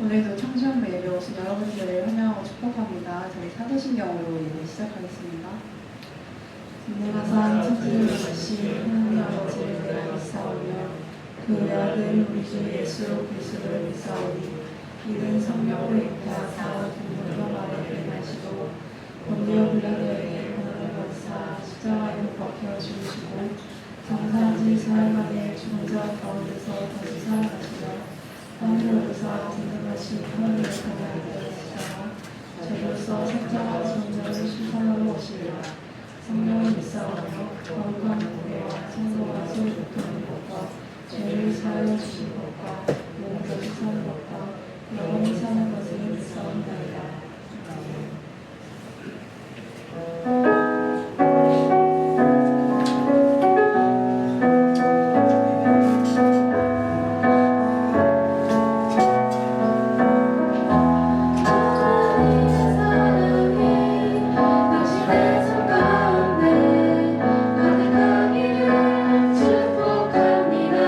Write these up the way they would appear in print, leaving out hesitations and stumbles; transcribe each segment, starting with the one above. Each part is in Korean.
오늘도 청소년 예배 오신 여러분들을 환영하고 축복합니다. 저희 사도신경으로 예배 시작하겠습니다. 내가 산 천지를 주신 하나님 아버지를 내가 믿사오며 그 외아들 우리 주 예수 그리스도를 믿사오니 이는 성령으로 잉태하사 동물과 마리아를 나시고 본디오 빌라도에게 고난을 받으사 십자가에 못 박혀 죽으시고 장사지 사흘만에 죽은 자 가운데서 다시 살아나시며 하늘로서 등등하신 하늘을 가까이 하시다가 저로서 sep자가 존재를 심판하러 오시리라. 성령을 믿사오며 거룩한 교회와 성도가 서로 돕는 것과 죄를 사하여 주신 것과 영원히 사는 것과 영원히 사는 것을 믿사옵나이다. 축복합니다.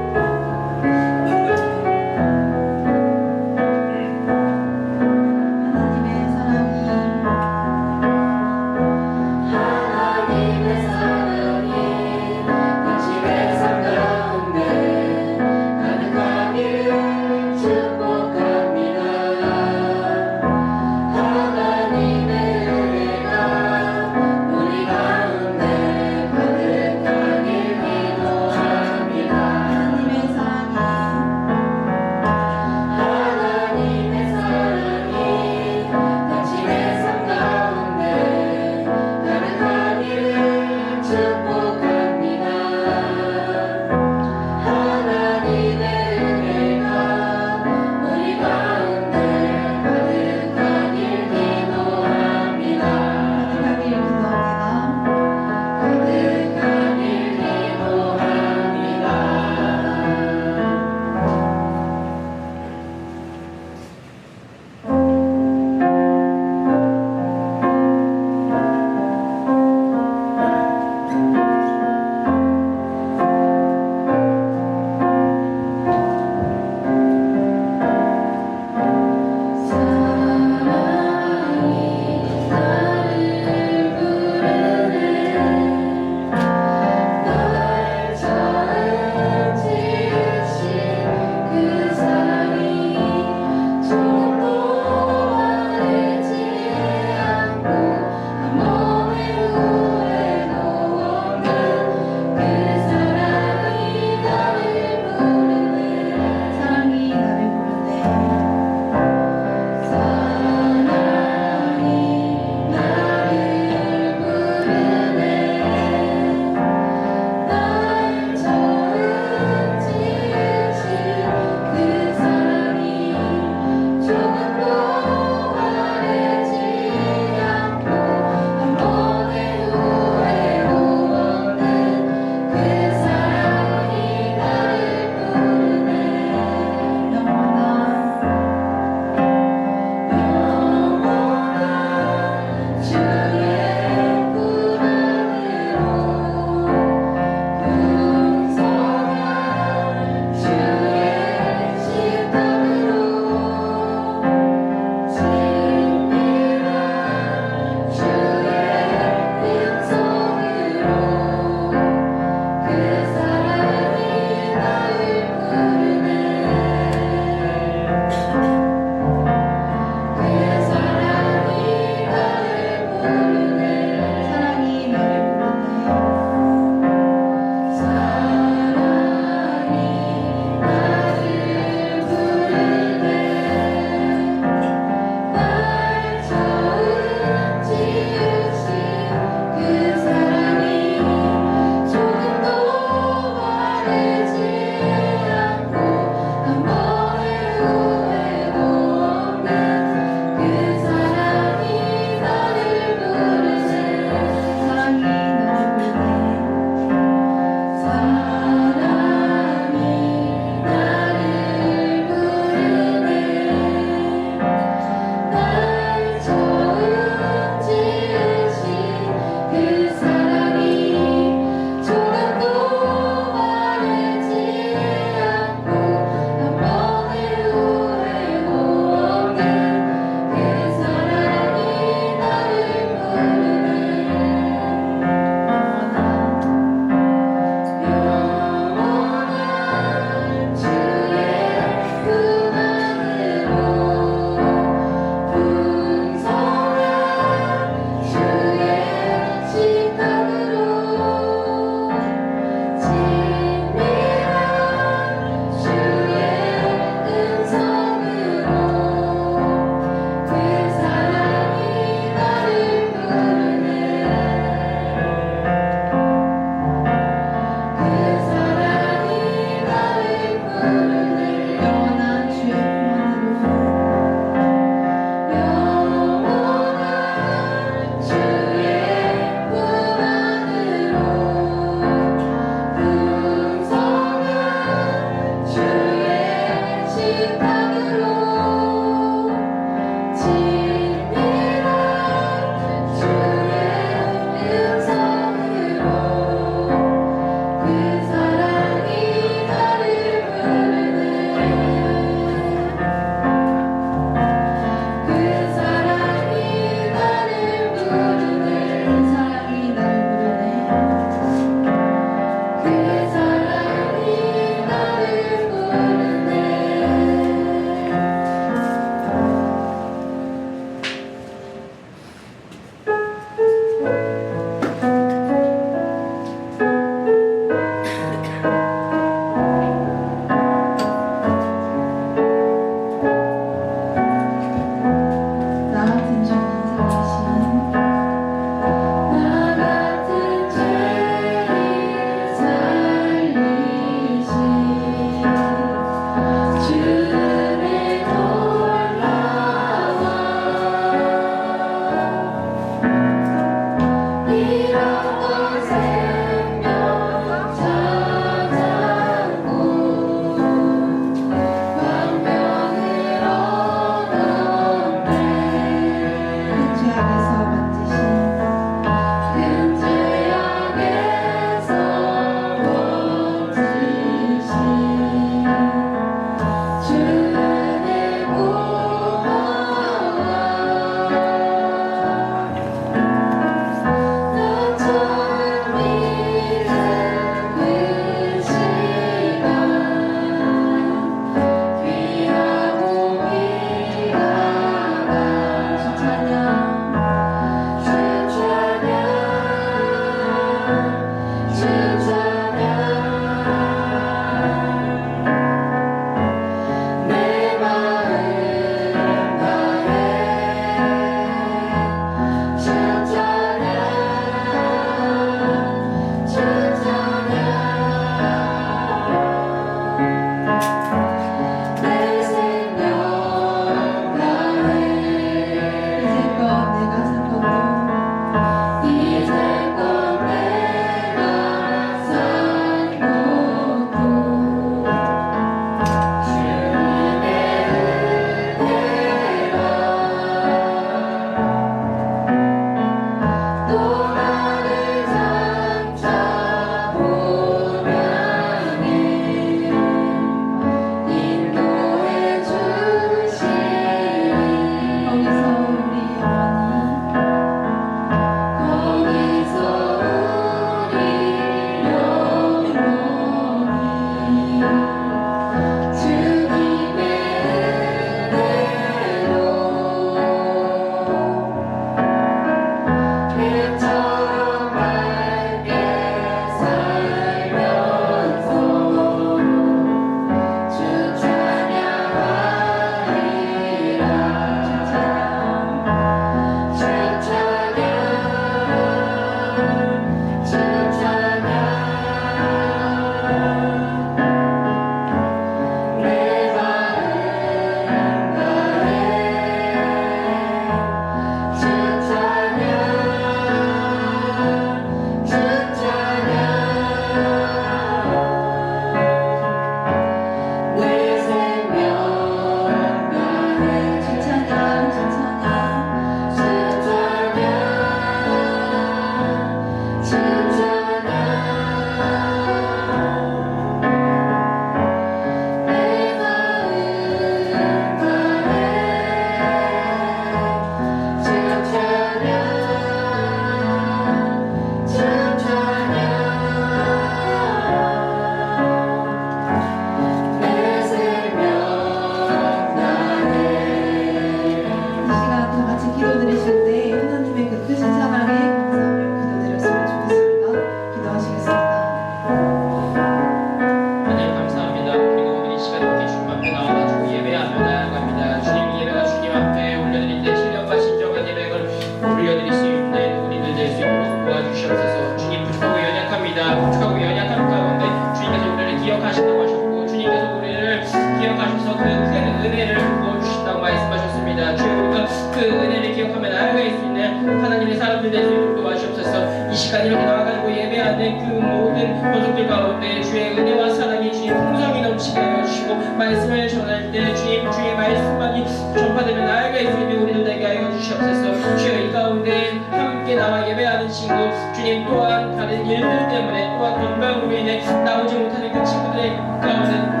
그 큰 은혜를 부어주신다고 말씀하셨습니다. 주여 우리가 그 은혜를 기억하며 나아갈 수 있는 하나님의 사람들 될 수 있도록 도와주옵소서. 이 시간 이렇게 나와가지고 예배하는 그 모든 권속들 가운데 주의 은혜와 사랑이 주님 풍성이 넘치게 하여 주시고 말씀을 전할 때 주님 주의 말씀만이 전파되며 나아갈 수 있는 우리들 되게 하여 주시옵소서. 주여 이 가운데 함께 나와 예배하는 친구 주님 또한 다른 일들 때문에 또한 건강으로 인해 나오지 못하는 그 친구들의 가운데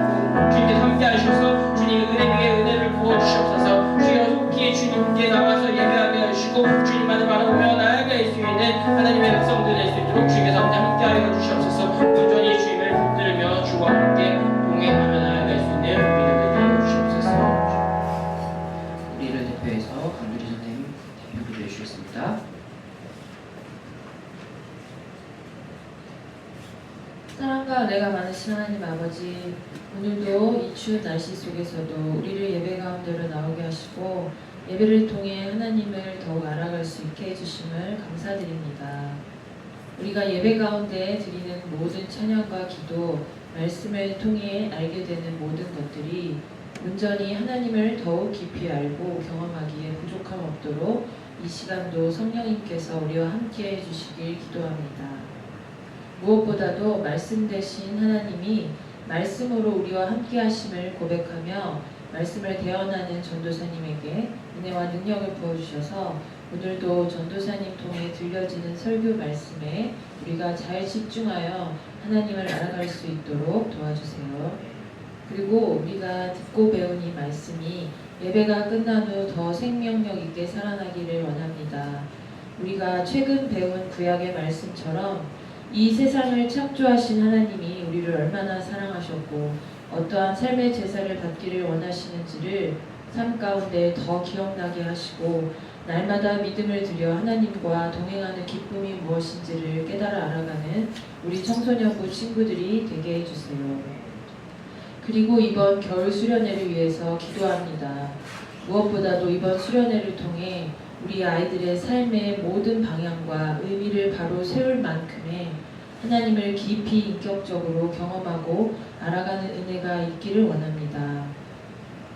주님께서 함께 하셔서 주님 은혜 위에 은혜를 부어주시옵소서. 주여 속히 주님께 나와서 예배하게 하시고 주님만을 바라보며 나아갈 수 있는 하나님의 백성들 될 수 있도록 주님께서 함께 하여 주시옵소서. 온전히 주님을 붙들며 주와 함께 동행하며 나아갈 수 있는 우리들 되게 하여 주시옵소서. 우리를 대표해서 강두리 선생님 대표 기도해 주시겠습니다. 사랑과 은혜가 많으신 하나님 아버지, 오늘도 이 추운 날씨 속에서도 우리를 예배 가운데로 나오게 하시고 예배를 통해 하나님을 더욱 알아갈 수 있게 해주심을 감사드립니다. 우리가 예배 가운데 드리는 모든 찬양과 기도, 말씀을 통해 알게 되는 모든 것들이 온전히 하나님을 더욱 깊이 알고 경험하기에 부족함 없도록 이 시간도 성령님께서 우리와 함께 해주시길 기도합니다. 무엇보다도 말씀 되신 하나님이 말씀으로 우리와 함께 하심을 고백하며 말씀을 대언하는 전도사님에게 은혜와 능력을 부어주셔서 오늘도 전도사님 통해 들려지는 설교 말씀에 우리가 잘 집중하여 하나님을 알아갈 수 있도록 도와주세요. 그리고 우리가 듣고 배운 이 말씀이 예배가 끝난 후 더 생명력 있게 살아나기를 원합니다. 우리가 최근 배운 구약의 말씀처럼 이 세상을 창조하신 하나님이 우리를 얼마나 사랑하셨고 어떠한 삶의 제사를 받기를 원하시는지를 삶 가운데 더 기억나게 하시고 날마다 믿음을 들여 하나님과 동행하는 기쁨이 무엇인지를 깨달아 알아가는 우리 청소년부 친구들이 되게 해주세요. 그리고 이번 겨울 수련회를 위해서 기도합니다. 무엇보다도 이번 수련회를 통해 우리 아이들의 삶의 모든 방향과 의미를 바로 세울 만큼의 하나님을 깊이 인격적으로 경험하고 알아가는 은혜가 있기를 원합니다.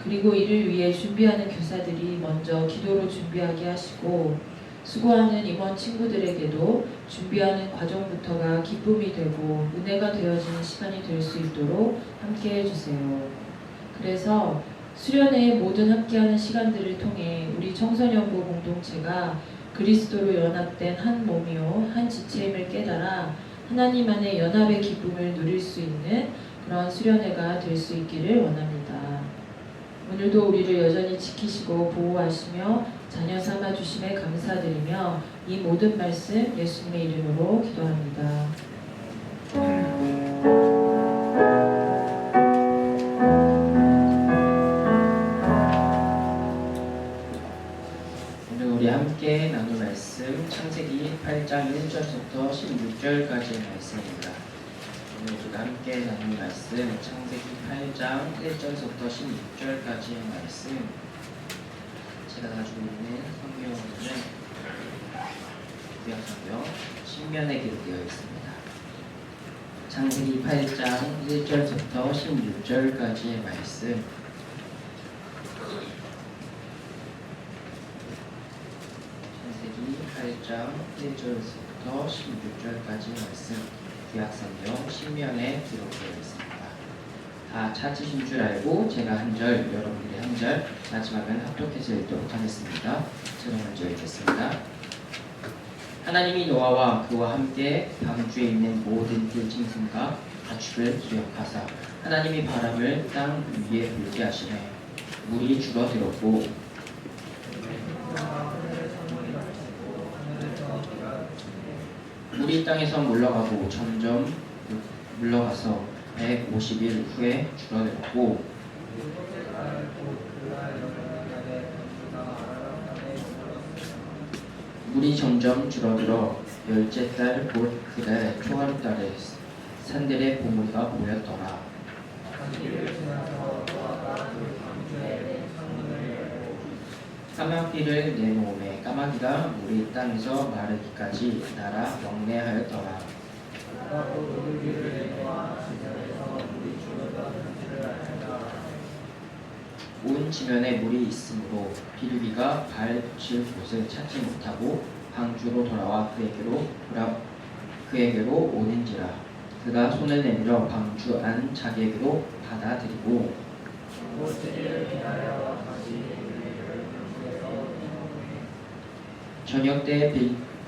그리고 이를 위해 준비하는 교사들이 먼저 기도로 준비하게 하시고 수고하는 임원 친구들에게도 준비하는 과정부터가 기쁨이 되고 은혜가 되어지는 시간이 될 수 있도록 함께 해주세요. 그래서 수련회의 모든 함께하는 시간들을 통해 우리 청소년부 공동체가 그리스도로 연합된 한 몸이요 한 지체임을 깨달아 하나님 안에 연합의 기쁨을 누릴 수 있는 그런 수련회가 될 수 있기를 원합니다. 오늘도 우리를 여전히 지키시고 보호하시며 자녀 삼아 주심에 감사드리며 이 모든 말씀 예수님의 이름으로 기도합니다. 오늘 우리 함께 나눌 말씀 창세기 8장 1절부터 16절까지의 말씀입니다. 오늘 우리가 함께 나눌 말씀 창세기 8장 1절부터 16절까지의 말씀, 제가 가지고 있는 성경으로는 구약성경 신명기에 기록되어 있습니다. 창세기 8장 1절부터 16절까지의 말씀, 창세기 8장 1절부터 16절까지의 말씀, 구약성경 신명에 기록되어 있습니다. 다 찾으신 줄 알고 제가 한 절, 여러분들이 한 절, 마지막은 합독해서 읽도록 하겠습니다. 제가 먼저 읽겠습니다. 하나님이 노아와 그와 함께 방주에 있는 모든 들짐승과 가축을 기억하사 하나님이 바람을 땅 위에 불게 하시매 물이 줄어들었고 물이 땅에서 물러가고 점점 물러가서 150일 후에 줄어들었고 물이 점점 줄어들어 열째 달 곧 그달 초하루 달에 산들의 보물과 모였더라. 까마귀를 내놓음에 까마귀가 물이 땅에서 마르기까지 날아 왕래하였더라. 지면에 물이 있으므로 비둘기가 발 붙일 곳을 찾지 못하고 방주로 돌아와 그에게로 오는지라. 그가 손을 내밀어 방주 안 자기에게로 받아들이고 저녁 때에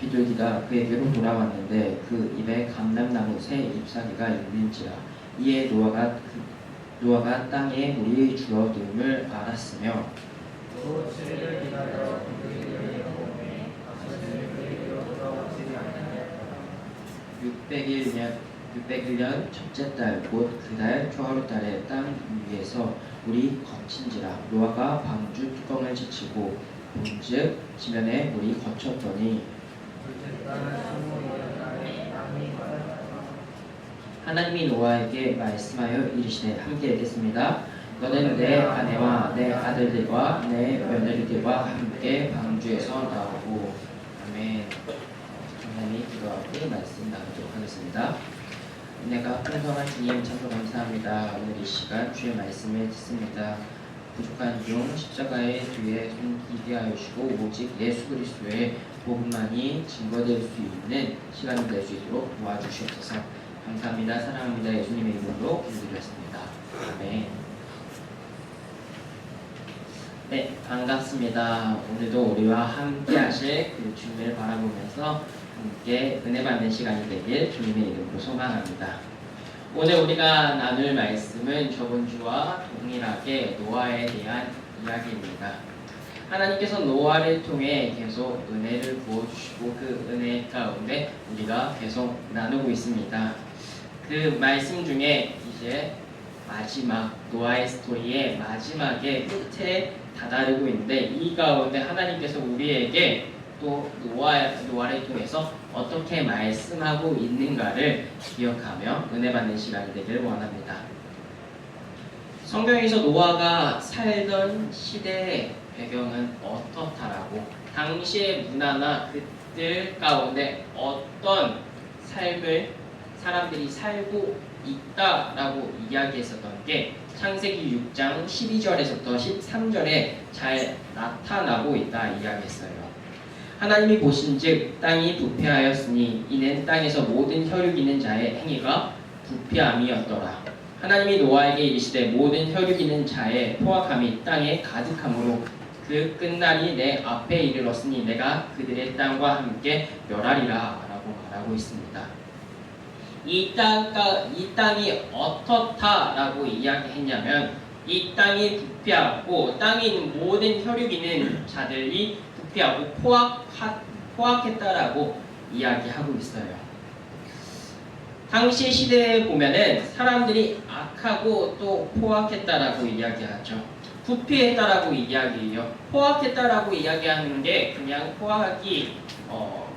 비둘기가 그에게로 돌아왔는데 그 입에 감람나무 새 잎사귀가 있는지라. 이에 노아가 땅에 물이 줄어듦을 알았으며 600일 첫째 달 곧 그달 초하루달에 땅 위에서 물이 거친지라. 노아가 방주 뚜껑을 제치고 본즉 지면에 물이 거쳤더니 하나님이 노아에게 말씀하여 이르시되 함께 읽겠습니다. 너는 내 아내와 내 아들들과 내 며느리들과 함께 방주에서 나오고. 아멘. 하나님이 기도하고 말씀 나누도록 하겠습니다. 은혜가 풍성한 주님 참으로 감사합니다. 오늘 이 시간 주의 말씀을 듣습니다. 부족한 중 십자가의 뒤에 숨기게 하여 주시고 오직 예수 그리스도의 복음만이 증거될 수 있는 시간이 될 수 있도록 도와주시옵소서. 감사합니다. 사랑합니다. 예수님의 이름으로 기도드렸습니다. 아멘. 네, 반갑습니다. 오늘도 우리와 함께 하실 그 주님을 바라보면서 함께 은혜 받는 시간이 되길 주님의 이름으로 소망합니다. 오늘 우리가 나눌 말씀은 저번 주와 동일하게 노아에 대한 이야기입니다. 하나님께서 노아를 통해 계속 은혜를 부어주시고 그 은혜 가운데 우리가 계속 나누고 있습니다. 그 말씀 중에 이제 마지막 노아의 스토리의 마지막에 끝에 다다르고 있는데 이 가운데 하나님께서 우리에게 또 노아를 통해서 어떻게 말씀하고 있는가를 기억하며 은혜 받는 시간이 되길 원합니다. 성경에서 노아가 살던 시대의 배경은 어떻다라고 당시의 문화나 그들 가운데 어떤 삶을 사람들이 살고 있다라고 이야기했었던 게 창세기 6장 12절에서부터 13절에 잘 나타나고 있다 이야기했어요. 하나님이 보신즉 땅이 부패하였으니 이는 땅에서 모든 혈육 있는 자의 행위가 부패함이었더라. 하나님이 노아에게 이르시되 모든 혈육 있는 자의 포악함이 땅에 가득함으로 그 끝날이 내 앞에 이르렀으니 내가 그들의 땅과 함께 멸하리라 라고 말하고 있습니다. 이 땅이 어떻다라고 이야기했냐면 이 땅이 부패하고 땅에 있는 모든 혈육 있는 자들이 부패하고 포악했다라고 이야기하고 있어요. 당시 시대에 보면은 사람들이 악하고 또 포악했다라고 이야기하죠. 부패했다라고 이야기해요. 포악했다라고 이야기하는 게 그냥 포악이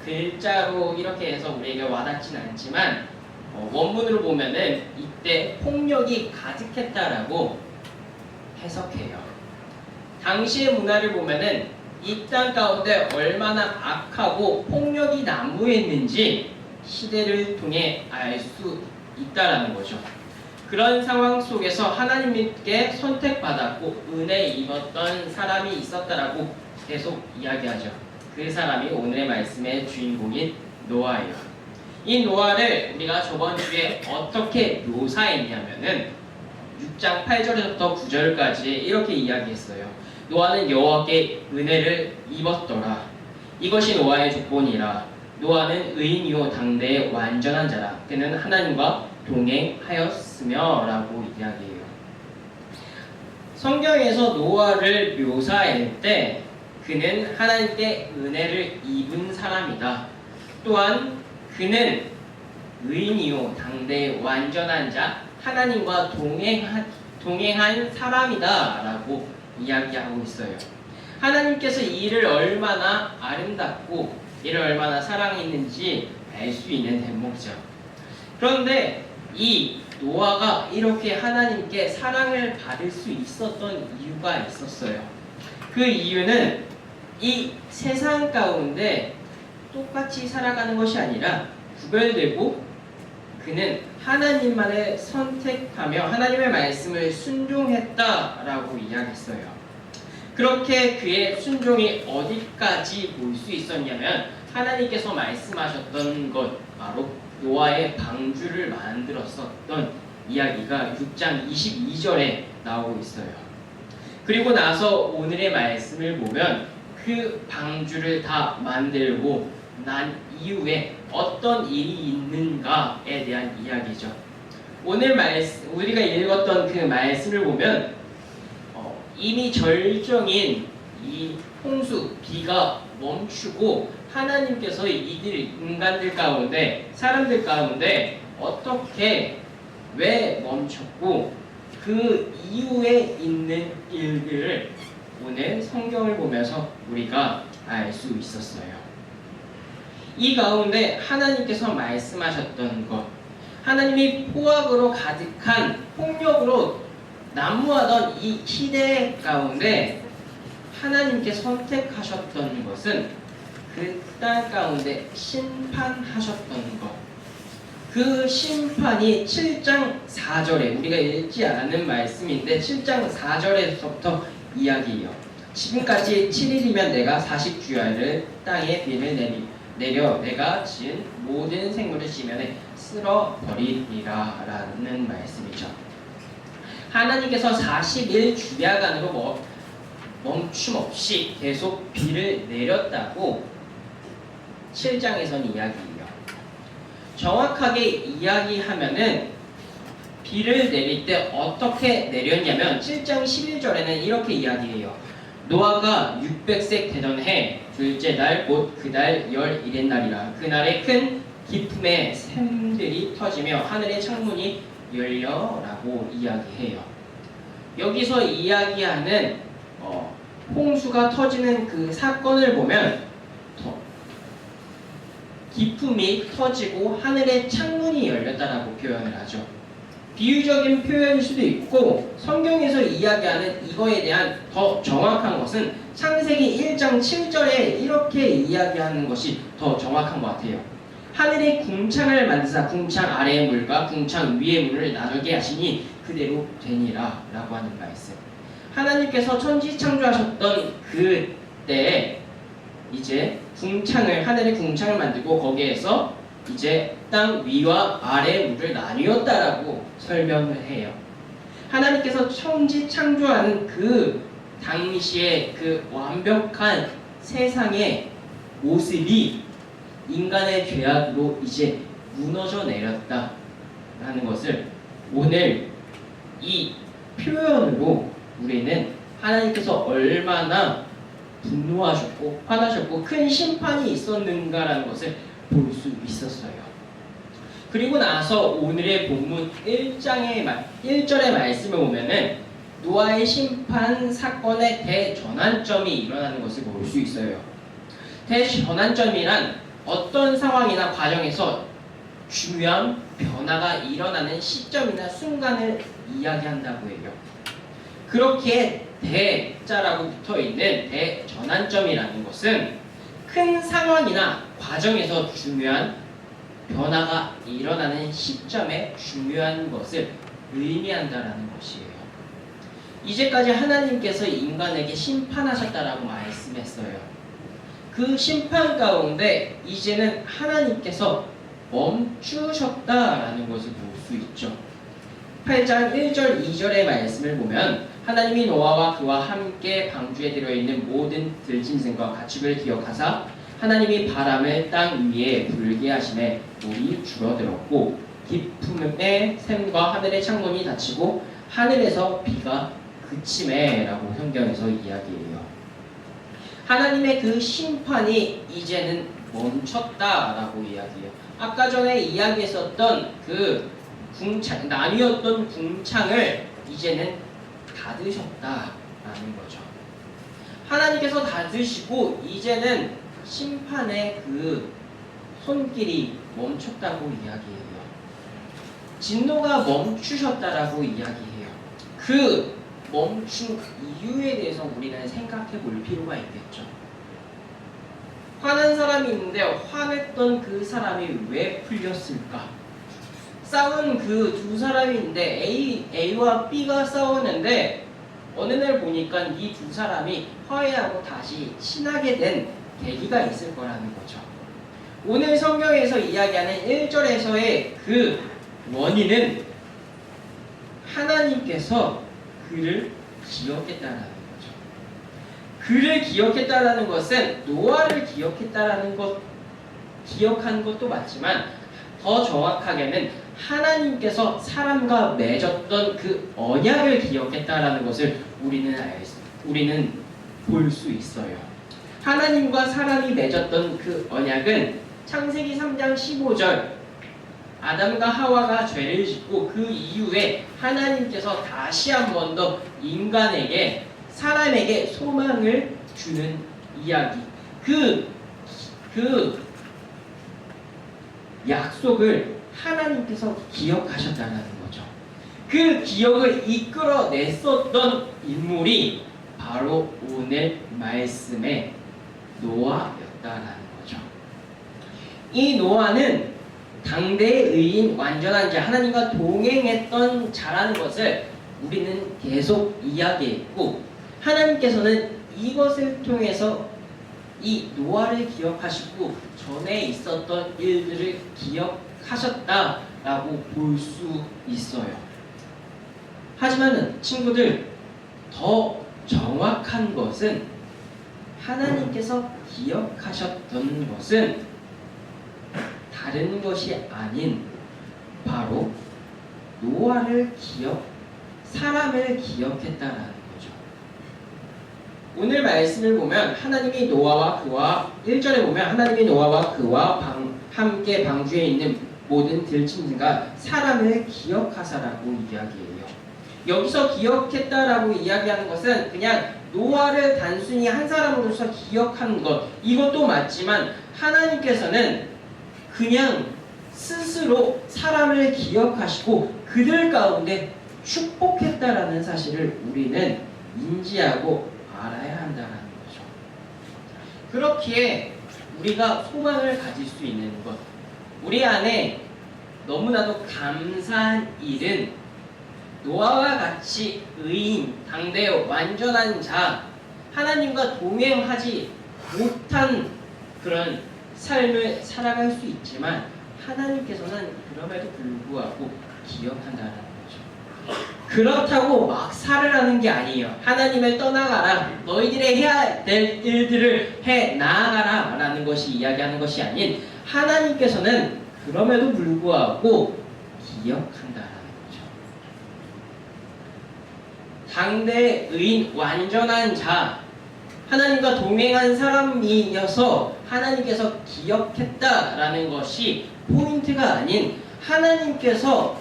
글자로 이렇게 해서 우리에게 와닿지는 않지만 원문으로 보면은 이때 폭력이 가득했다라고 해석해요. 당시의 문화를 보면은 이 땅 가운데 얼마나 악하고 폭력이 난무했는지 시대를 통해 알 수 있다라는 거죠. 그런 상황 속에서 하나님께 선택받았고 은혜 입었던 사람이 있었다라고 계속 이야기하죠. 그 사람이 오늘의 말씀의 주인공인 노아예요. 이 노아를 우리가 저번 주에 어떻게 묘사했냐면은 6장 8절에서부터 9절까지 이렇게 이야기했어요. 노아는 여호와께 은혜를 입었더라. 이것이 노아의 조건이라. 노아는 의인이요 당대의 완전한 자라. 그는 하나님과 동행하였으며 라고 이야기해요. 성경에서 노아를 묘사할 때 그는 하나님께 은혜를 입은 사람이다. 또한 그는 의인이요 당대의 완전한 자, 하나님과 동행한 사람이다 라고 이야기하고 있어요. 하나님께서 이를 얼마나 아름답고 이를 얼마나 사랑했는지 알 수 있는 대목이죠. 그런데 이 노아가 이렇게 하나님께 사랑을 받을 수 있었던 이유가 있었어요. 그 이유는 이 세상 가운데 똑같이 살아가는 것이 아니라 구별되고 그는 하나님만을 선택하며 하나님의 말씀을 순종했다라고 이야기했어요. 그렇게 그의 순종이 어디까지 볼 수 있었냐면 하나님께서 말씀하셨던 것 바로 노아의 방주를 만들었었던 이야기가 6장 22절에 나오고 있어요. 그리고 나서 오늘의 말씀을 보면 그 방주를 다 만들고 난 이후에 어떤 일이 있는가에 대한 이야기죠. 오늘 우리가 읽었던 그 말씀을 보면 이미 절정인 이 홍수, 비가 멈추고 하나님께서 인간들 가운데, 사람들 가운데 어떻게, 왜 멈췄고 그 이후에 있는 일들을 오늘 성경을 보면서 우리가 알 수 있었어요. 이 가운데 하나님께서 말씀하셨던 것, 하나님이 포악으로 가득한 폭력으로 난무하던 이 시대 가운데 하나님께 선택하셨던 것은 그 땅 가운데 심판하셨던 것. 그 심판이 7장 4절에 우리가 읽지 않은 말씀인데 7장 4절에서부터 이야기해요. 지금까지 7일이면 내가 40주야를 땅에 비를 내려 내가 지은 모든 생물을 지면에 쓸어버리리라 라는 말씀이죠. 하나님께서 41주야간으로 멈춤 없이 계속 비를 내렸다고 7장에서는 이야기해요. 정확하게 이야기하면은 비를 내릴 때 어떻게 내렸냐면 7장 11절에는 이렇게 이야기해요. 노아가 600세 되던 해 둘째 날 곧 그달 11의 날이라 그날에 큰 기품의 샘들이 터지며 하늘의 창문이 열려라고 이야기해요. 여기서 이야기하는 홍수가 터지는 그 사건을 보면 기품이 터지고 하늘의 창문이 열렸다라고 표현을 하죠. 비유적인 표현일 수도 있고 성경에서 이야기하는 이거에 대한 더 정확한 것은 창세기 1장 7절에 이렇게 이야기하는 것이 더 정확한 것 같아요. 하늘의 궁창을 만드사 궁창 아래의 물과 궁창 위의 물을 나누게 하시니 그대로 되니라 라고 하는 말씀. 하나님께서 천지 창조하셨던 그때에 이제 하늘의 궁창을 만들고 거기에서 이제 땅 위와 아래의 물을 나뉘었다라고 설명을 해요. 하나님께서 천지 창조하는 그 당시의 그 완벽한 세상의 모습이 인간의 죄악으로 이제 무너져 내렸다라는 것을 오늘 이 표현으로 우리는 하나님께서 얼마나 분노하셨고 화나셨고 큰 심판이 있었는가라는 것을 볼 수 있었어요. 그리고 나서 오늘의 본문 1절의 말씀을 보면은 노아의 심판 사건의 대전환점이 일어나는 것을 볼 수 있어요. 대전환점이란 어떤 상황이나 과정에서 중요한 변화가 일어나는 시점이나 순간을 이야기한다고 해요. 그렇게 대자라고 붙어있는 대전환점이라는 것은 큰 상황이나 과정에서 중요한 변화가 일어나는 시점에 중요한 것을 의미한다라는 것이에요. 이제까지 하나님께서 인간에게 심판하셨다라고 말씀했어요. 그 심판 가운데 이제는 하나님께서 멈추셨다라는 것을 볼 수 있죠. 8장 1절 2절의 말씀을 보면 하나님이 노아와 그와 함께 방주에 들어있는 모든 들짐승과 가축을 기억하사 하나님이 바람을 땅 위에 불게 하심에 물이 줄어들었고 기품의 샘과 하늘의 창문이 닫히고 하늘에서 비가 그침에 라고 성경에서 이야기해요. 하나님의 그 심판이 이제는 멈췄다라고 이야기해요. 아까 전에 이야기했었던 그 나뉘었던 궁창을 이제는 닫으셨다라는 거죠. 하나님께서 닫으시고 이제는 심판의 그 손길이 멈췄다고 이야기해요. 진노가 멈추셨다라고 이야기해요. 그 멈춘 이유에 대해서 우리는 생각해 볼 필요가 있겠죠. 화난 사람이 있는데 화냈던 그 사람이 왜 풀렸을까? 싸운 그 두 사람이 있는데 A와 B가 싸우는데 어느 날 보니까 이 두 사람이 화해하고 다시 친하게 된 계기가 있을 거라는 거죠. 오늘 성경에서 이야기하는 1절에서의 그 원인은 하나님께서 그를 기억했다라는 거죠. 그를 기억했다라는 것은 노아를 기억했다라는 것, 기억한 것도 맞지만 더 정확하게는 하나님께서 사람과 맺었던 그 언약을 기억했다라는 것을 우리는 볼 수 있어요. 하나님과 사람이 맺었던 그 언약은 창세기 3장 15절 아담과 하와가 죄를 짓고 그 이후에 하나님께서 다시 한 번 더 인간에게 사람에게 소망을 주는 이야기. 그 약속을 하나님께서 기억하셨다는 거죠. 그 기억을 이끌어냈었던 인물이 바로 오늘 말씀의 노아였다라는 거죠. 이 노아는 당대의 의인 완전한 자, 하나님과 동행했던 자라는 것을 우리는 계속 이야기했고, 하나님께서는 이것을 통해서 이 노아를 기억하시고 전에 있었던 일들을 기억하셨다라고 볼 수 있어요. 하지만 친구들, 더 정확한 것은 하나님께서 기억하셨던 것은 다른 것이 아닌 바로 사람을 기억했다라는 거죠. 오늘 말씀을 보면 하나님이 노아와 그와 1절에 보면 하나님이 노아와 그와 함께 방주에 있는 모든 들짐승과 사람을 기억하사라고 이야기해요. 여기서 기억했다라고 이야기하는 것은 그냥 노아를 단순히 한 사람으로서 기억한 것, 이것도 맞지만 하나님께서는 그냥 스스로 사람을 기억하시고 그들 가운데 축복했다라는 사실을 우리는 인지하고 알아야 한다는 거죠. 그렇기에 우리가 소망을 가질 수 있는 것, 우리 안에 너무나도 감사한 일은 노아와 같이 의인, 당대의 완전한 자, 하나님과 동행하지 못한 그런 삶을 살아갈 수 있지만 하나님께서는 그럼에도 불구하고 기억한다는 거죠. 그렇다고 막 살으라는 게 아니에요. 하나님을 떠나가라, 너희들의 해야 될 일들을 해 나아가라 라는 것이 이야기하는 것이 아닌, 하나님께서는 그럼에도 불구하고 기억한다라는 거죠. 당대 의인 완전한 자, 하나님과 동행한 사람이어서 하나님께서 기억했다라는 것이 포인트가 아닌, 하나님께서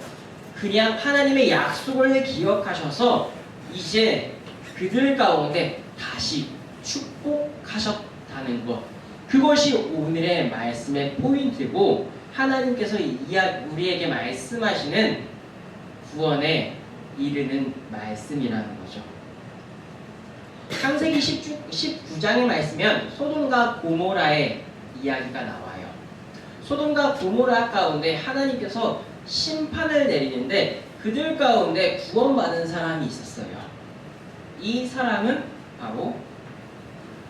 그냥 하나님의 약속을 기억하셔서 이제 그들 가운데 다시 축복하셨다는 것, 그것이 오늘의 말씀의 포인트고, 하나님께서 우리에게 말씀하시는 구원에 이르는 말씀이라는 거죠. 창세기 19장에 말씀이면 소돔과 고모라의 이야기가 나와요. 소돔과 고모라 가운데 하나님께서 심판을 내리는데 그들 가운데 구원받은 사람이 있었어요. 이 사람은 바로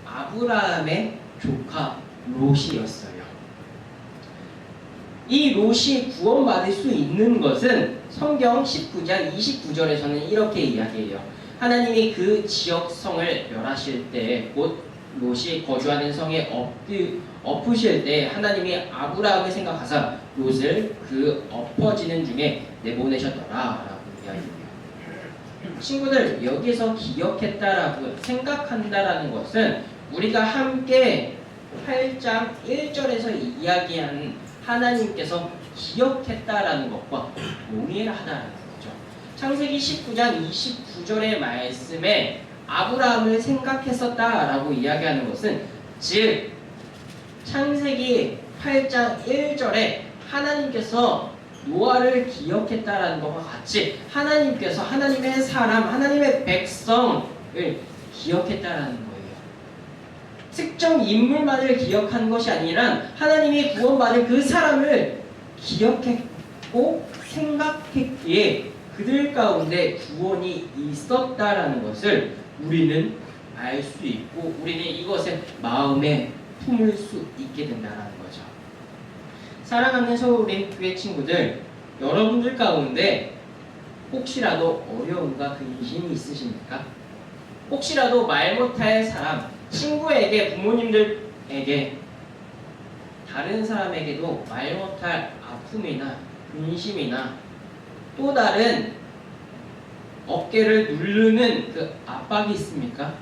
아브라함의 조카 롯이었어요. 이 롯이 구원받을 수 있는 것은 성경 19장 29절에서는 이렇게 이야기해요. 하나님이 그 지역성을 멸하실 때, 곧 롯이 거주하는 성에 엎으실 때 하나님이 아브라함을 생각하사 롯을 그 엎어지는 중에 내보내셨더라 라고 이야기해요. 친구들, 여기서 기억했다라고 생각한다라는 것은 우리가 함께 8장 1절에서 이야기하는 하나님께서 기억했다라는 것과 동일하다라는 거죠. 창세기 19장 29절의 말씀에 아브라함을 생각했었다라고 이야기하는 것은, 즉 창세기 8장 1절에 하나님께서 노아를 기억했다라는 것과 같이 하나님께서 하나님의 사람, 하나님의 백성을 기억했다라는 거예요. 특정 인물만을 기억한 것이 아니라 하나님이 구원받은 그 사람을 기억했고 생각했기에 그들 가운데 구원이 있었다라는 것을 우리는 알 수 있고 우리는 이것을 마음에 품을 수 있게 된다는 거죠. 사랑하는 서울인 교회 친구들, 여러분들 가운데 혹시라도 어려움과 근심이 있으십니까? 혹시라도 말 못할 사람, 친구에게, 부모님들에게, 다른 사람에게도 말 못할 아픔이나 근심이나 또 다른 어깨를 누르는 그 압박이 있습니까?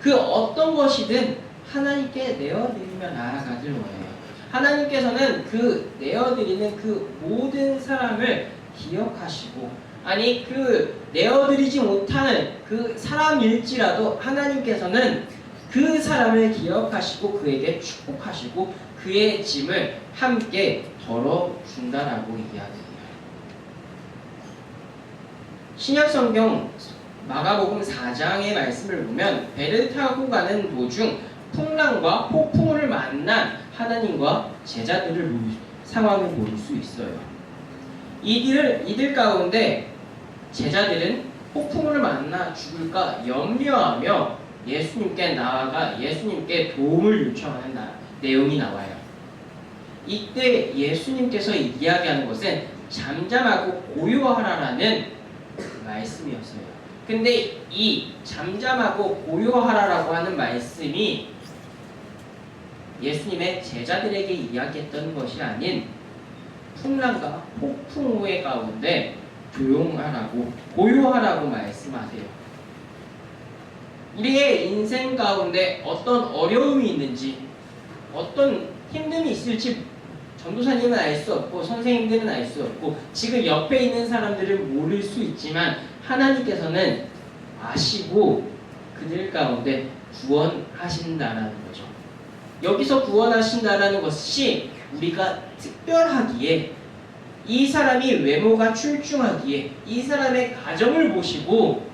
그 어떤 것이든 하나님께 내어드리며 나아가길 원해요. 하나님께서는 그 내어드리는 그 모든 사람을 기억하시고, 아니 그 내어드리지 못하는 그 사람일지라도 하나님께서는 그 사람을 기억하시고 그에게 축복하시고 그의 짐을 함께 덜어준다라고 이야기해요. 신약성경 마가복음 4장의 말씀을 보면 배를 타고 가는 도중 풍랑과 폭풍을 만난 하나님과 제자들을 상황을 볼 수 있어요. 이들 가운데 제자들은 폭풍을 만나 죽을까 염려하며 예수님께 나아가 예수님께 도움을 요청하는 내용이 나와요. 이때 예수님께서 이야기하는 것은 잠잠하고 고요하라라는 말씀이었어요. 근데 이 잠잠하고 고요하라라고 하는 말씀이 예수님의 제자들에게 이야기했던 것이 아닌 풍랑과 폭풍우의 가운데 조용하라고 고요하라고 말씀하세요. 우리의 인생 가운데 어떤 어려움이 있는지 어떤 힘듦이 있을지 전도사님은 알 수 없고 선생님들은 알 수 없고 지금 옆에 있는 사람들은 모를 수 있지만 하나님께서는 아시고 그들 가운데 구원하신다라는 거죠. 여기서 구원하신다라는 것이 우리가 특별하기에 이 사람이 외모가 출중하기에 이 사람의 가정을 보시고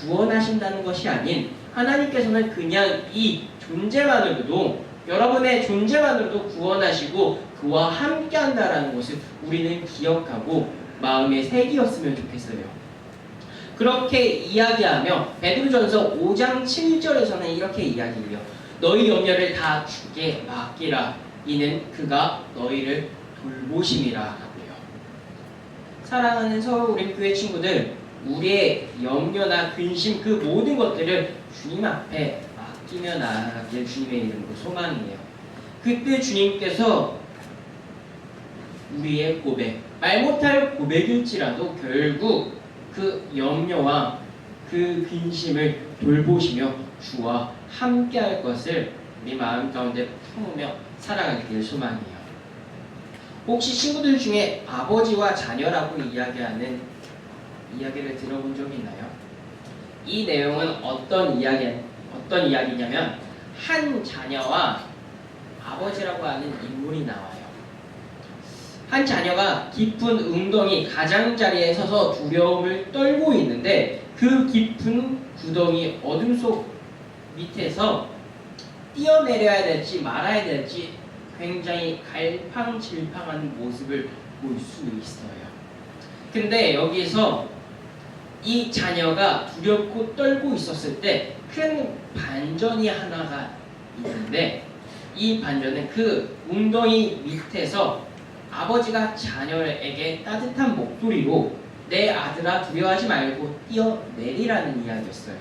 구원하신다는 것이 아닌 하나님께서는 그냥 이 존재만으로도 여러분의 존재만으로도 구원하시고 그와 함께 한다라는 것을 우리는 기억하고 마음에 새기었으면 좋겠어요. 그렇게 이야기하며 베드로전서 5장 7절에서는 이렇게 이야기해요. 너희 염려를 다 주께 맡기라. 이는 그가 너희를 돌보심이라 하고요. 사랑하는 서울우리 교회 친구들, 우리의 염려나 근심 그 모든 것들을 주님 앞에 맡기며 나아가길 주님의 이름으로 소망이에요. 그때 주님께서 우리의 고백, 말 못할 고백일지라도 결국 그 염려와 그 근심을 돌보시며 주와 함께할 것을 우리 마음 가운데 품으며 살아가길 소망이에요. 혹시 친구들 중에 아버지와 자녀라고 이야기하는 이야기를 들어본 적이 있나요? 이 내용은 어떤 이야기냐면 한 자녀와 아버지라고 하는 인물이 나와요. 한 자녀가 깊은 웅덩이 가장자리에 서서 두려움을 떨고 있는데 그 깊은 구덩이 어둠 속 밑에서 뛰어내려야 될지 말아야 될지 굉장히 갈팡질팡한 모습을 볼 수 있어요. 근데 여기서 이 자녀가 두렵고 떨고 있었을 때 큰 반전이 하나가 있는데 이 반전은 그 웅덩이 밑에서 아버지가 자녀에게 따뜻한 목소리로 내 아들아 두려워하지 말고 뛰어내리라는 이야기였어요.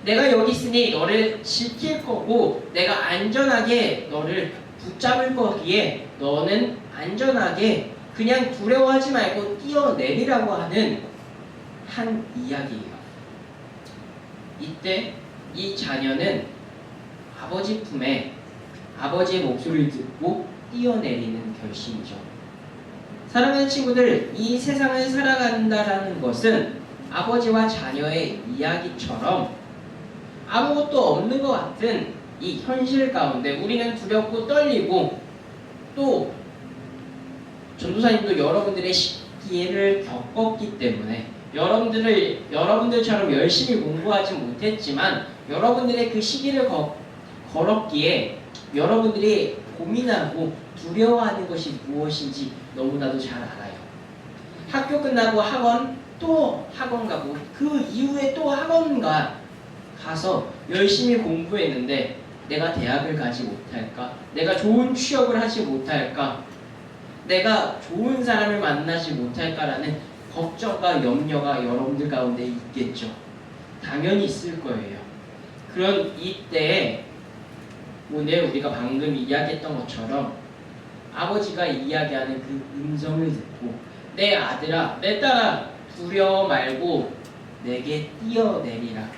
내가 여기 있으니 너를 지킬 거고 내가 안전하게 너를 붙잡을 거기에 너는 안전하게 그냥 두려워하지 말고 뛰어내리라고 하는 한 이야기예요. 이때 이 자녀는 아버지 품에 아버지의 목소리를 듣고 뛰어내리는 결심이죠. 사랑하는 친구들, 이 세상을 살아간다라는 것은 아버지와 자녀의 이야기처럼 아무것도 없는 것 같은 이 현실 가운데 우리는 두렵고 떨리고 또 전도사님도 여러분들의 시기를 겪었기 때문에 여러분들처럼 열심히 공부하지 못했지만 여러분들의 그 시기를 걸었기에 여러분들이 고민하고 두려워하는 것이 무엇인지 너무나도 잘 알아요. 학교 끝나고 학원, 또 학원 가고 그 이후에 또 학원 가서 열심히 공부했는데 내가 대학을 가지 못할까? 내가 좋은 취업을 하지 못할까? 내가 좋은 사람을 만나지 못할까라는 걱정과 염려가 여러분들 가운데 있겠죠. 당연히 있을 거예요. 그런 이때에 오늘 우리가 방금 이야기했던 것처럼 아버지가 이야기하는 그 음성을 듣고 내 아들아, 내 딸아, 두려워 말고 내게 뛰어내리라.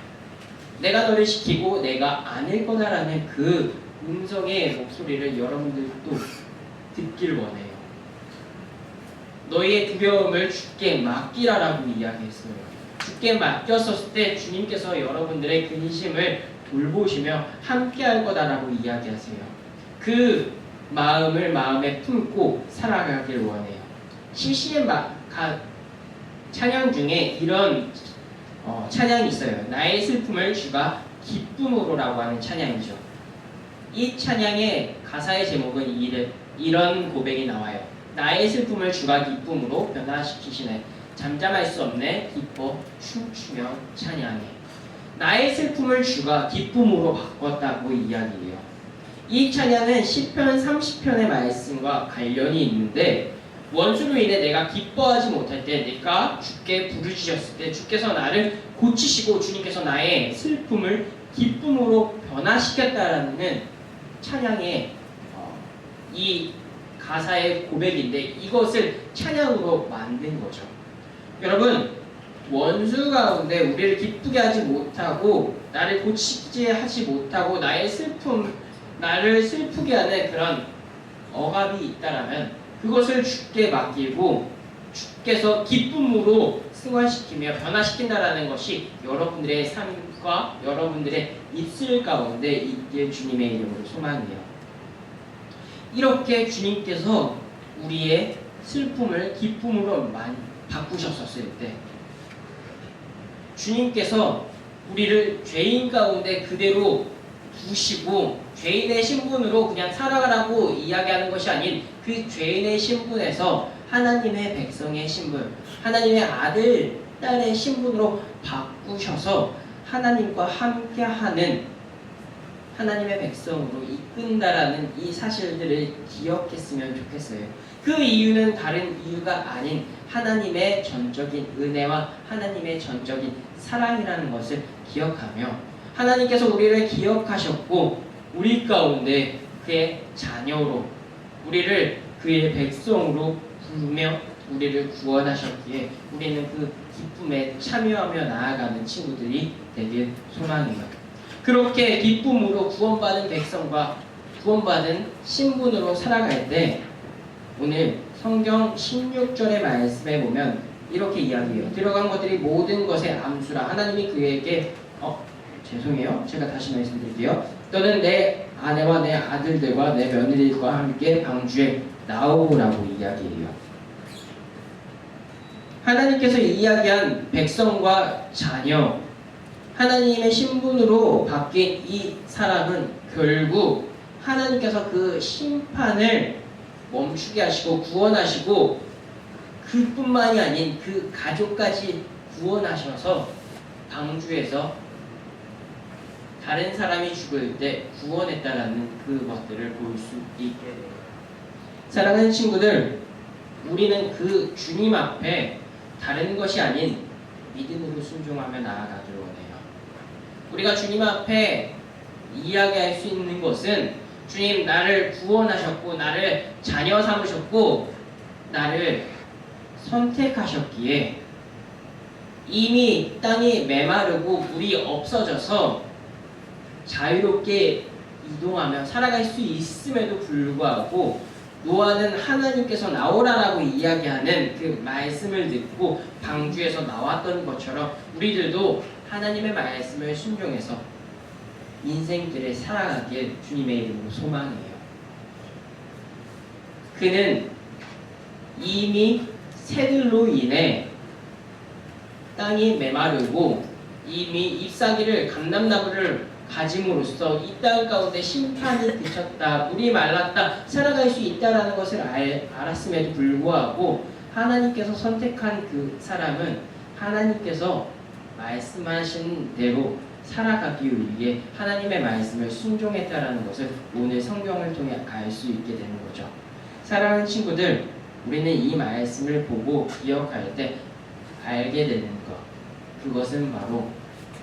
내가 너를 지키고 내가 안을 거다라는 그 음성의 목소리를 여러분들도 듣길 원해요. 너희의 두려움을 주께 맡기라라고 이야기했어요. 주께 맡겼었을 때 주님께서 여러분들의 근심을 돌보시며 함께할 거다라고 이야기하세요. 그 마음을 마음에 품고 살아가길 원해요. CCM 찬양 중에 이런 찬양이 있어요. 나의 슬픔을 주가 기쁨으로라고 하는 찬양이죠. 이 찬양의 가사의 제목은 이런 고백이 나와요. 나의 슬픔을 주가 기쁨으로 변화시키시네. 잠잠할 수 없네. 기뻐 춤추며 찬양해. 나의 슬픔을 주가 기쁨으로 바꿨다고 이야기해요. 이 찬양은 시편 30편의 말씀과 관련이 있는데 원수로 인해 내가 기뻐하지 못할 때 내가 주께 부르짖었을 때 주께서 나를 고치시고 주님께서 나의 슬픔을 기쁨으로 변화시켰다라는 찬양의 이 가사의 고백인데 이것을 찬양으로 만든 거죠. 여러분, 원수 가운데 우리를 기쁘게 하지 못하고 나를 고치게 하지 못하고 나를 슬프게 하는 그런 억압이 있다라면 그것을 주께 맡기고 주께서 기쁨으로 승화시키며 변화시킨다라는 것이 여러분들의 삶과 여러분들의 입술 가운데 있길 주님의 이름으로 소망해요. 이렇게 주님께서 우리의 슬픔을 기쁨으로 바꾸셨었을 때 주님께서 우리를 죄인 가운데 그대로 두시고 죄인의 신분으로 그냥 살아가라고 이야기하는 것이 아닌 그 죄인의 신분에서 하나님의 백성의 신분, 하나님의 아들, 딸의 신분으로 바꾸셔서 하나님과 함께하는 하나님의 백성으로 이끈다라는 이 사실들을 기억했으면 좋겠어요. 그 이유는 다른 이유가 아닌 하나님의 전적인 은혜와 하나님의 전적인 사랑이라는 것을 기억하며 하나님께서 우리를 기억하셨고 우리 가운데 그의 자녀로 우리를 그의 백성으로 부르며 우리를 구원하셨기에 우리는 그 기쁨에 참여하며 나아가는 친구들이 되길 소망해요. 그렇게 기쁨으로 구원받은 백성과 구원받은 신분으로 살아갈 때 오늘 성경 16절의 말씀에 보면 이렇게 이야기해요. 들어간 것들이 모든 것의 암수라. 하나님이 그에게 죄송해요. 제가 다시 말씀드릴게요. 너는 내 아내와 내 아들들과 내 며느리들과 함께 방주에 나오라고 이야기해요. 하나님께서 이야기한 백성과 자녀, 하나님의 신분으로 바뀐 이 사람은 결국 하나님께서 그 심판을 멈추게 하시고 구원하시고 그뿐만이 아닌 그 가족까지 구원하셔서 방주에서 다른 사람이 죽을 때 구원했다라는 그것들을 볼 수 있게 돼요. 사랑하는 친구들, 우리는 그 주님 앞에 다른 것이 아닌 믿음으로 순종하며 나아가기를 원해요. 우리가 주님 앞에 이야기할 수 있는 것은 주님 나를 구원하셨고 나를 자녀 삼으셨고 나를 선택하셨기에 이미 땅이 메마르고 물이 없어져서 자유롭게 이동하며 살아갈 수 있음에도 불구하고 노아는 하나님께서 나오라라고 이야기하는 그 말씀을 듣고 방주에서 나왔던 것처럼 우리들도 하나님의 말씀을 순종해서 인생들을 살아가길 주님의 이름으로 소망해요. 그는 이미 새들로 인해 땅이 메마르고 이미 잎사귀를 감람나무를 가짐으로써 이 땅 가운데 심판이 그쳤다, 물이 말랐다, 살아갈 수 있다라는 것을 알았음에도 불구하고 하나님께서 선택한 그 사람은 하나님께서 말씀하신 대로 살아가기 위해 하나님의 말씀을 순종했다라는 것을 오늘 성경을 통해 알 수 있게 되는 거죠. 사랑하는 친구들, 우리는 이 말씀을 보고 기억할 때 알게 되는 것, 그것은 바로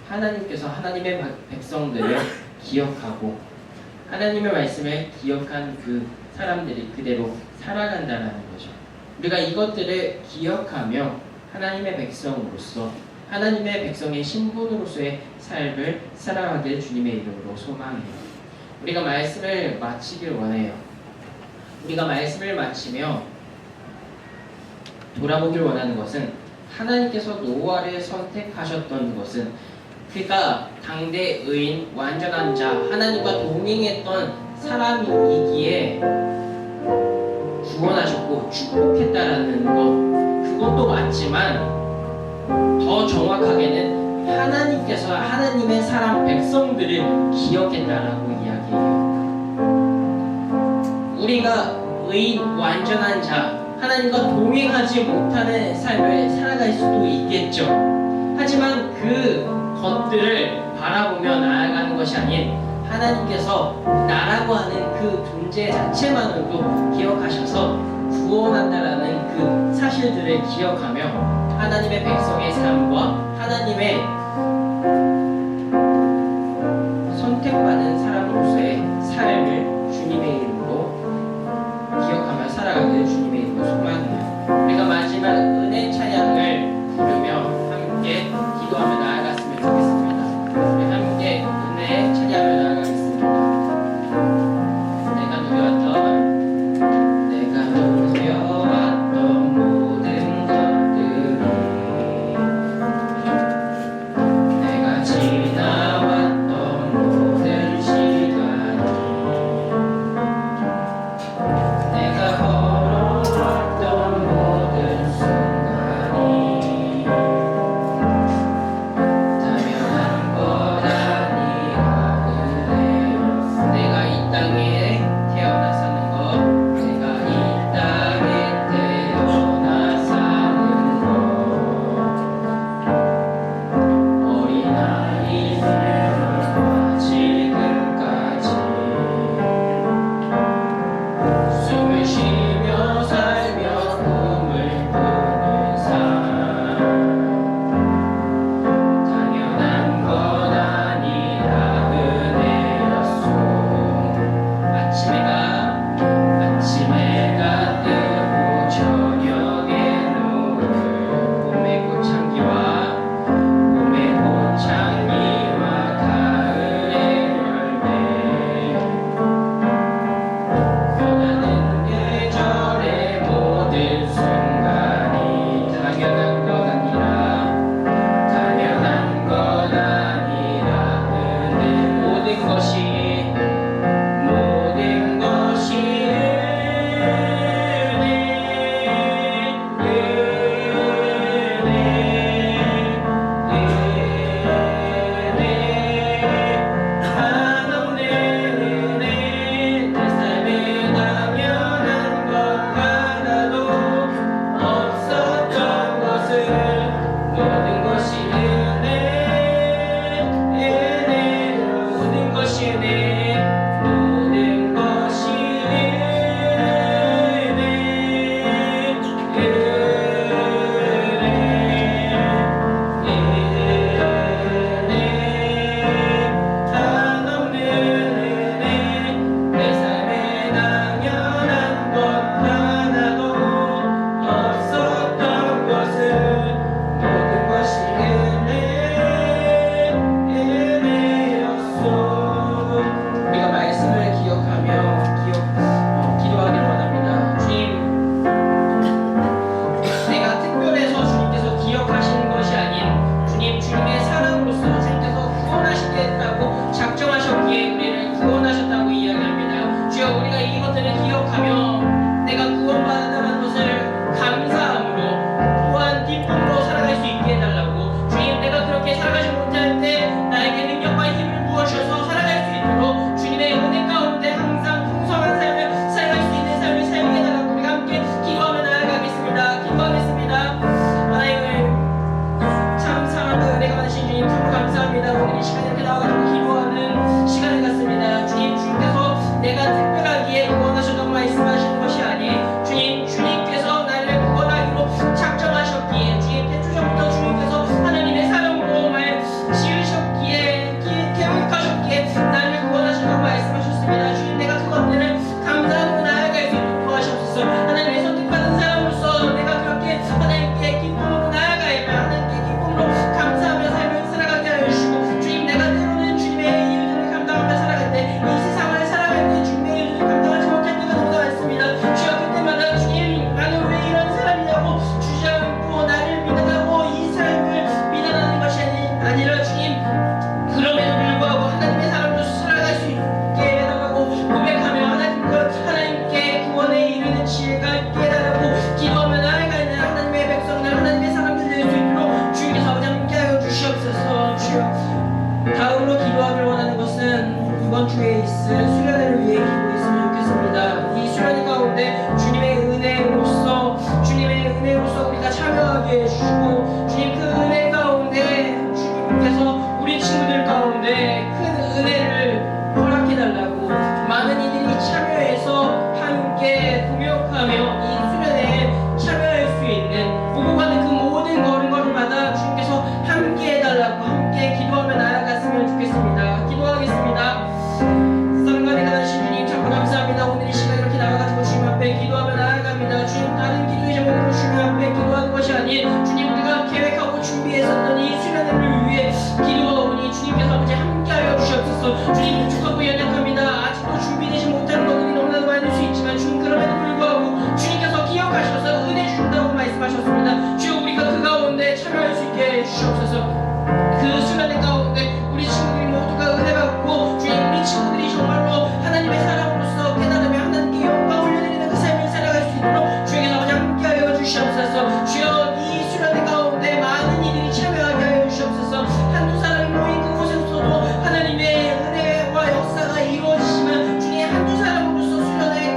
하나님께서 하나님의 백성들을 기억하고 하나님의 말씀을 기억한 그 사람들이 그대로 살아간다는 거죠. 우리가 이것들을 기억하며 하나님의 백성으로서 하나님의 백성의 신분으로서의 삶을 살아가길 주님의 이름으로 소망해요. 우리가 말씀을 마치길 원해요. 우리가 말씀을 마치며 돌아보길 원하는 것은 하나님께서 노아를 선택하셨던 것은 그가 당대 의인 완전한 자 하나님과 동행했던 사람이기에 구원하셨고 축복했다라는 것, 그것도 맞지만 더 정확하게는 하나님께서 하나님의 사람 백성들을 기억했다라고 이야기해요. 우리가 의인 완전한 자 하나님과 동행하지 못하는 삶을 살아갈 수도 있겠죠. 하지만 그 것들을 바라보며 나아가는 것이 아닌 하나님께서 나라고 하는 그 존재 자체만으로도 기억하셔서 구원한다라는 그 사실들을 기억하며 하나님의 백성의 삶과 하나님의 선택받은 사람으로서의 삶을 주님의 이름으로 기억하며 살아가는 주님의 이름으로 소망해요. 우리가 마지막 은혜 찬양을 부르며 함께 기도하며 나아갔으면 좋겠습니다. 우리 함께 은혜 찬양을 나아가겠습니다. 내가 누려왔던 모든 것들이 내가 지나왔던 모든 시간이 내가 걸어왔던 모든 순간이 당연한 것 아니라 그래요. 내가 이 땅에 태어나 사는 것, 내가 이 땅에 태어나 사는 것, 어린아이 때부터 지금까지 숨을 쉬며 살며 꿈을 꾸는 삶, 당연한 것 아니라 은혜였소. 아침해가 뜨고 저녁에 노을, 봄의 꽃향기와 가을의 열매, 변하는 계절의 모든 순간이 당연한 것 아니라 은혜. 모든 것이 한없는 은혜. 내 삶에 당연한 것 하나도 없었던 것을 모든 것이 은혜. 모든 것이 은혜. 모든 것이 한없는 은혜. 내 삶에 당연한 것 하나도 없었던 것을 모든 것이 은혜였소. 우리가 말씀을 기억하며 기도하기를 원합니다. 주님, 내가 특별해서 주님께서 기억하시는 것이 아닌 주님의 사랑으로서 주님께서 구원하시겠다고 작정하셨기에 우리를 구원하셨다고 이야기합니다. 주여, 우리가 이것들을 기억하며 내가 구원받았다는 것을 감사함으로 또한 기쁨으로 살아갈 수 있게 해달라고. 주님, 내가 그렇게 살아가지 못할 때 나에게 능력과 힘을 부어주셔서 살아갈 수 있도록 주님의 은혜 가운데 항상 풍성한 삶을 살아갈 수 있는 삶을 살게 해달라고 우리가 함께 기도하며 나아가겠습니다. 기도하겠습니다. 하여 주시옵소서. 그 수련의 가운데 우리 친구들이 모두가 은혜 받고 주님 우리 친구들이 정말로 하나님의 사람으로서 깨달으며 하나님께 영광 올려드리는 그 삶을 살아갈 수 있도록 주에게서 아버지 함께하여 주시옵소서. 주여 이 수련의 가운데 많은 이들이 참여하게 하여 주시옵소서. 한두 사람이 모인 그곳에서도 하나님의 은혜와 역사가 이루어지시면 주님 한두 사람으로서 수련회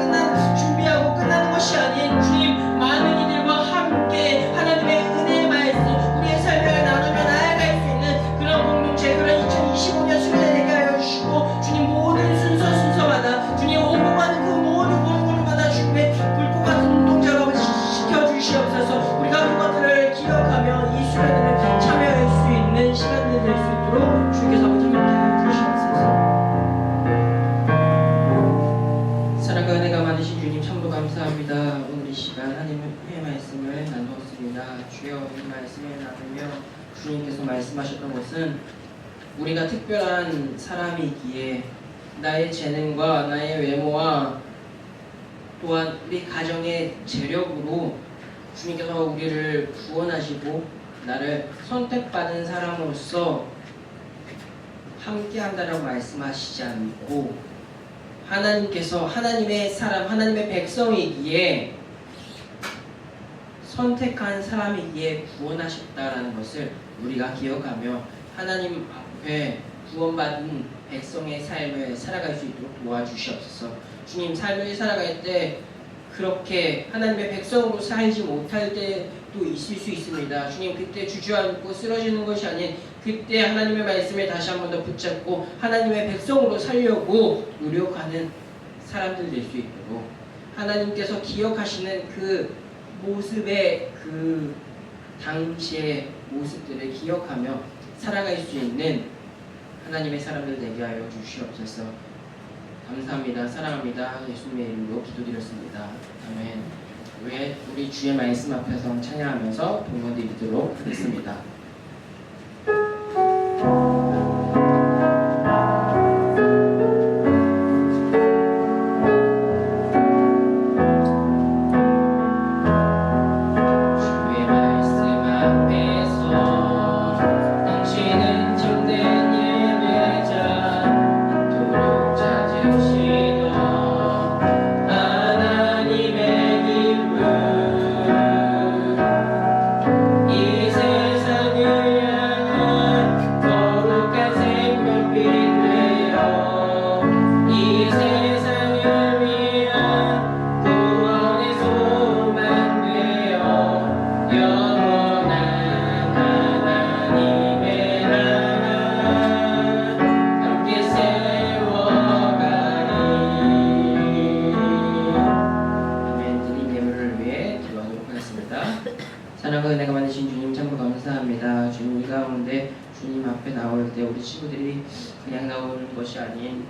준비하고 끝나는 것이 아닌 주님 많은 이들과 함께 하나님의 은혜의 말씀 우리의 삶을 나누며 나아갈 수 있는 그런 공동체, 그런 2025년 수련회 되게 하여 주시고 주님 모든 순서마다 주님 오고가는 그 모든 걸음걸음마다 주님의 불꽃 같은 동작을 시켜주시옵소서. 우리가 그것들을 기억하며 이 수련회를 참여할 수 있는 시간들이 될 수 있도록 주께서 아버지 함께 주시옵소서. 사랑과 은혜가 많으신 주님 참으로 감사합니다. 오늘 이 시간 하나님의 말씀을 나누었습니다. 주여 이 말씀을 나누며 주님께서 말씀하셨던 것은 우리가 특별한 사람이기에 나의 재능과 나의 외모와 또한 우리 가정의 재력으로 주님께서 우리를 구원하시고 나를 선택받은 사람으로서 함께한다라고 말씀하시지 않고 하나님께서 하나님의 사람, 하나님의 백성이기에 선택한 사람이기에 구원하셨다라는 것을 우리가 기억하며 하나님 앞에 구원받은 백성의 삶을 살아갈 수 있도록 도와주시옵소서. 주님 삶을 살아갈 때 그렇게 하나님의 백성으로 살지 못할 때도 있을 수 있습니다. 주님 그때 주저앉고 쓰러지는 것이 아닌 그때 하나님의 말씀을 다시 한 번 더 붙잡고 하나님의 백성으로 살려고 노력하는 사람들 될 수 있도록 하나님께서 기억하시는 그 모습의 그 당시의 모습들을 기억하며 살아갈 수 있는 하나님의 사람들 되게 하여 주시옵소서. 감사합니다. 사랑합니다. 예수님의 이름으로 기도드렸습니다. 아멘. 우리 주의 말씀 앞에서 찬양하면서 동료드리도록 하겠습니다. 사랑과 은혜가 많으신 주님 참으로 감사합니다. 주님 우리 가운데 주님 앞에 나올 때 우리 친구들이 그냥 나오는 것이 아닌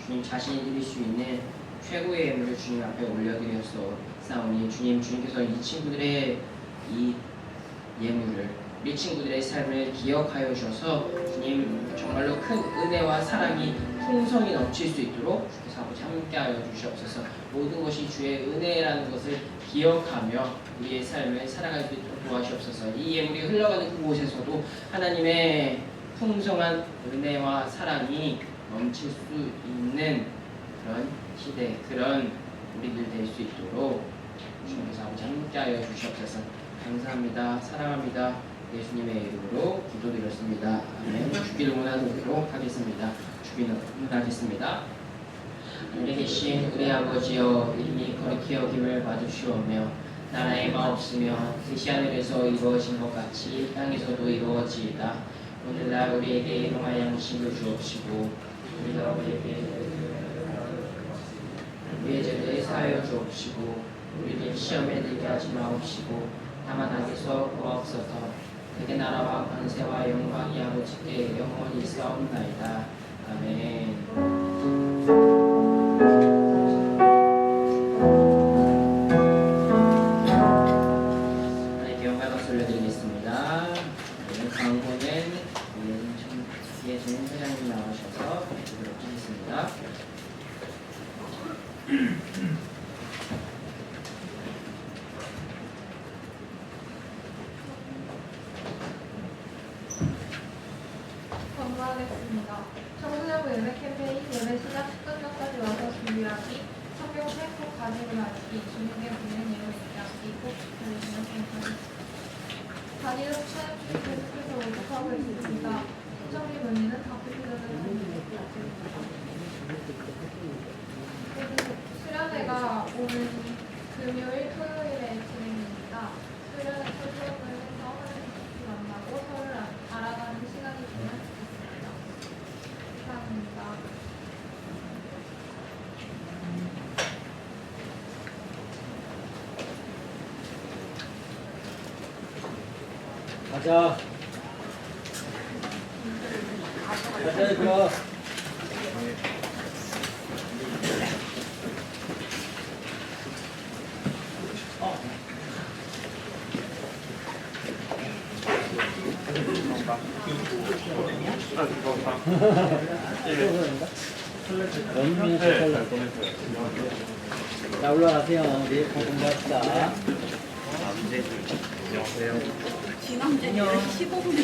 주님 자신이 드릴 수 있는 최고의 예물을 주님 앞에 올려드려서 싸우니 주님께서 이 친구들의 이 예물을 우리 친구들의 삶을 기억하여 주셔서 주님 정말로 큰 은혜와 사랑이 풍성이 넘칠 수 있도록 주께서 아버지 함께하여 주시옵소서. 모든 것이 주의 은혜라는 것을 기억하며 우리의 삶을 살아갈 수 있도록 도와주옵소서. 이 예물이 흘러가는 그곳에서도 하나님의 풍성한 은혜와 사랑이 넘칠 수 있는 그런 시대, 그런 우리들 될 수 있도록 주님께서 아버지 함께하여 주시옵소서. 감사합니다. 사랑합니다. 예수님의 이름으로 기도드렸습니다. 아멘. 주기를 원하도록 하겠습니다. 주기는 원하겠습니다. 하늘에 계신 우리 아버지여, 이름이 거룩히 여김을 받으시오며 나라의 마옵시며 뜻이 하늘에서 이루어진 것 같이 땅에서도 이루어지이다. 오늘날 우리에게 일용할 양식을 주옵시고 우리가 우리의 죄를 사하여 주옵시고 우리를 시험에 들게 하지 마옵시고 다만 악에서 구하옵소서. 그의 나라와 권세와 영광이 아버지께 영원히 있사옵나이다. 아멘. 하나님께 영광을 올려드리겠습니다. 오늘 광고는 이혜준 회장님 나오셔서 해주도록 하겠습니다. 기도하겠습니다. 청소년 예배 캠페인 예배 시작 10분 전까지 와서 준비하기, 성경 책꼭 가지고 다니기, 주님께 드리는 예로 얘기하기 꼭 부탁드리시면 감사하겠습니다. 단위로 수업 계속해서 모집하고 있습니다. 신청기 문의는 답변드리는 수련회가 오는 금요일, 토요일에 진행됩니다. 수련회 소속을 해서 하나님께 만나고 서로를 알아가는 시간이 되면 좋겠습니다. 감사합니다. 가자. 가자, 이거. 원민이 색깔 날 뻔했어요. 자, 올라가세요. 우리 공부합시다. 지난주에 15분에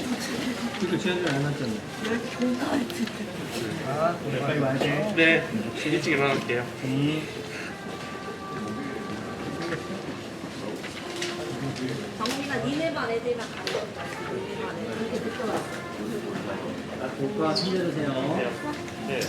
이거 지난주에 안 왔잖아. 공부할 때. 아, 빨리 와야지. 네, 일찍 일어날게요. 정민아, 니네 반 애들이랑 가는 거야. 니네 반 애들. 이렇게 늦게 왔어. 자, 복과 힘내세요. 네.